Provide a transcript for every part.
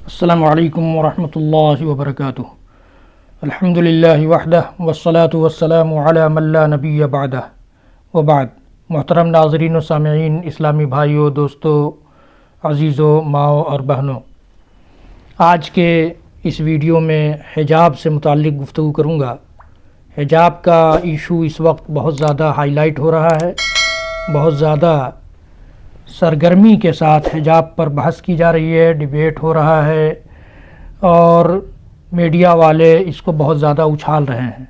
السلام علیکم ورحمۃ اللہ وبرکاتہ۔ الحمد للہ وحدہ والصلاة والسلام علی من لا نبی بعدہ وبعد۔ محترم ناظرین و سامعین، اسلامی بھائیوں، دوستوں، عزیزوں، ماؤں اور بہنوں، آج کے اس ویڈیو میں حجاب سے متعلق گفتگو کروں گا۔ حجاب کا ایشو اس وقت بہت زیادہ ہائی لائٹ ہو رہا ہے، بہت زیادہ سرگرمی کے ساتھ حجاب پر بحث کی جا رہی ہے، ڈیبیٹ ہو رہا ہے، اور میڈیا والے اس کو بہت زیادہ اچھال رہے ہیں۔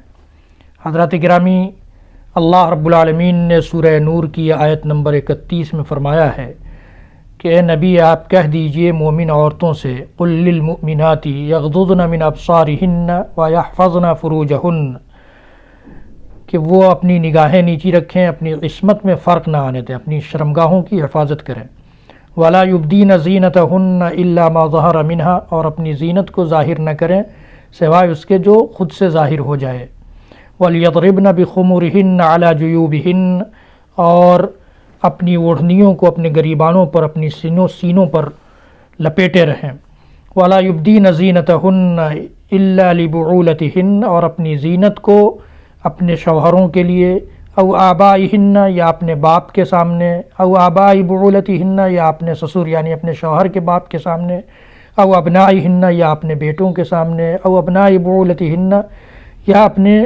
حضرات گرامی، اللہ رب العالمین نے سورہ نور کی آیت نمبر 31 میں فرمایا ہے کہ اے نبی، آپ کہہ دیجئے مومن عورتوں سے، قل للمؤمنات یغضضن من ابصارہن ویحفظن فروجہن، کہ وہ اپنی نگاہیں نیچی رکھیں، اپنی عصمت میں فرق نہ آنے دیں، اپنی شرمگاہوں کی حفاظت کریں۔ ولا یبدین زینتہن الا ما ظہر منہا، اور اپنی زینت کو ظاہر نہ کریں سوائے اس کے جو خود سے ظاہر ہو جائے۔ ولیضربن بخمرہن علی جیوبہن، اور اپنی اوڑھنیوں کو اپنے گریبانوں پر، اپنی سینوں پر لپیٹے رہیں۔ ولا یبدین زینتہن الا لبعولتہن، اور اپنی زینت کو اپنے شوہروں کے لیے، او آبائہن، یا اپنے باپ کے سامنے، او آبائی بعولتہن، یا اپنے سسر یعنی اپنے شوہر کے باپ کے سامنے، او ابنائہن، یا اپنے بیٹوں کے سامنے، او ابنائی بعولتہن، یا اپنے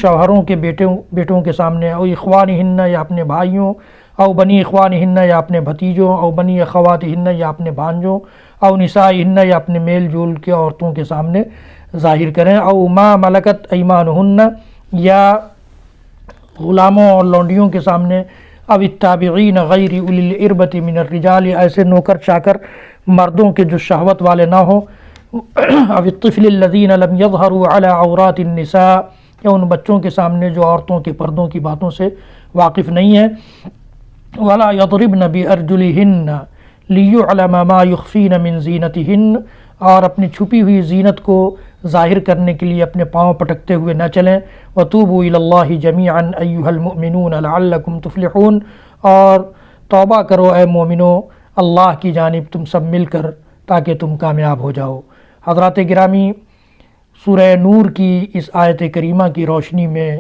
شوہروں کے بیٹوں کے سامنے، او اخوانہن، یا اپنے بھائیوں، او بنی اخوانہن، یا اپنے بھتیجوں، او بنی اخواتہن، یا اپنے بھانجوں، او نسائہن، یا اپنے میل جول کے عورتوں کے سامنے ظاہر کریں، او ما ملکت ایمانہن، یا غلاموں اور لونڈیوں کے سامنے، او التابعین غیر اولی الاربۃ من الرجال، ایسے نوکر چاکر مردوں کے جو شہوت والے نہ ہوں، او الطفل الذین لم یظہروا علی عورات النساء، یا ان بچوں کے سامنے جو عورتوں کے پردوں کی باتوں سے واقف نہیں ہیں۔ ولا یضربن بارجلہن لیعلم ما یخفین من زینتہن، اور اپنی چھپی ہوئی زینت کو ظاہر کرنے کے لیے اپنے پاؤں پٹکتے ہوئے نہ چلیں۔ وَتُوبُوا إِلَى اللَّهِ جَمِيعًا أَيُّهَا الْمُؤْمِنُونَ لَعَلَّكُمْ تُفْلِحُونَ، اور توبہ کرو اے مومنو اللہ کی جانب تم سب مل کر، تاکہ تم کامیاب ہو جاؤ۔ حضرات گرامی، سورہ نور کی اس آیت کریمہ کی روشنی میں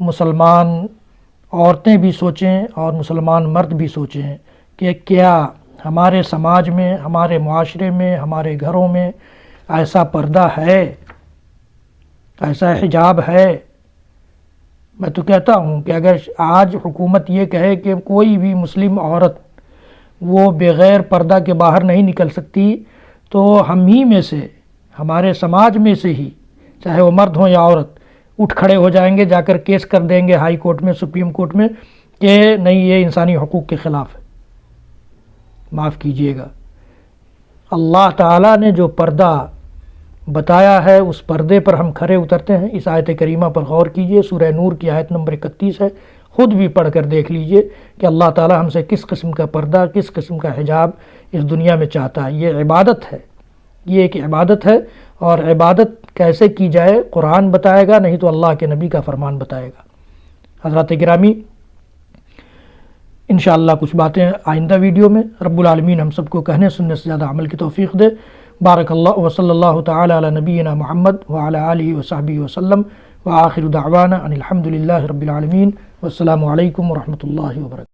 مسلمان عورتیں بھی سوچیں اور مسلمان مرد بھی سوچیں کہ کیا ہمارے سماج میں، ہمارے معاشرے میں، ہمارے گھروں میں ایسا پردہ ہے، ایسا حجاب ہے؟ میں تو کہتا ہوں کہ اگر آج حکومت یہ کہے کہ کوئی بھی مسلم عورت وہ بغیر پردہ کے باہر نہیں نکل سکتی، تو ہم ہی میں سے، ہمارے سماج میں سے ہی، چاہے وہ مرد ہوں یا عورت، اٹھ کھڑے ہو جائیں گے، جا کر کیس کر دیں گے ہائی کورٹ میں، سپریم کورٹ میں، کہ نہیں یہ انسانی حقوق کے خلاف ہے۔ معاف کیجئے گا، اللہ تعالیٰ نے جو پردہ بتایا ہے اس پردے پر ہم کھرے اترتے ہیں۔ اس آیت کریمہ پر غور کیجئے، سورہ نور کی آیت نمبر 31 ہے، خود بھی پڑھ کر دیکھ لیجئے کہ اللہ تعالیٰ ہم سے کس قسم کا پردہ، کس قسم کا حجاب اس دنیا میں چاہتا ہے۔ یہ عبادت ہے، یہ ایک عبادت ہے، اور عبادت کیسے کی جائے قرآن بتائے گا، نہیں تو اللہ کے نبی کا فرمان بتائے گا۔ حضرات گرامی، انشاءاللہ کچھ باتیں آئندہ ویڈیو میں۔ رب العالمین ہم سب کو کہنے سننے سے زیادہ عمل کی توفیق دے۔ بارک اللہ وصلی اللہ تعالی علی نبینا محمد وعلی آلہ وصحبہ وسلم، وآخر دعوانا ان الحمد للہ رب العالمین، والسلام علیکم ورحمۃ اللہ وبرکاتہ۔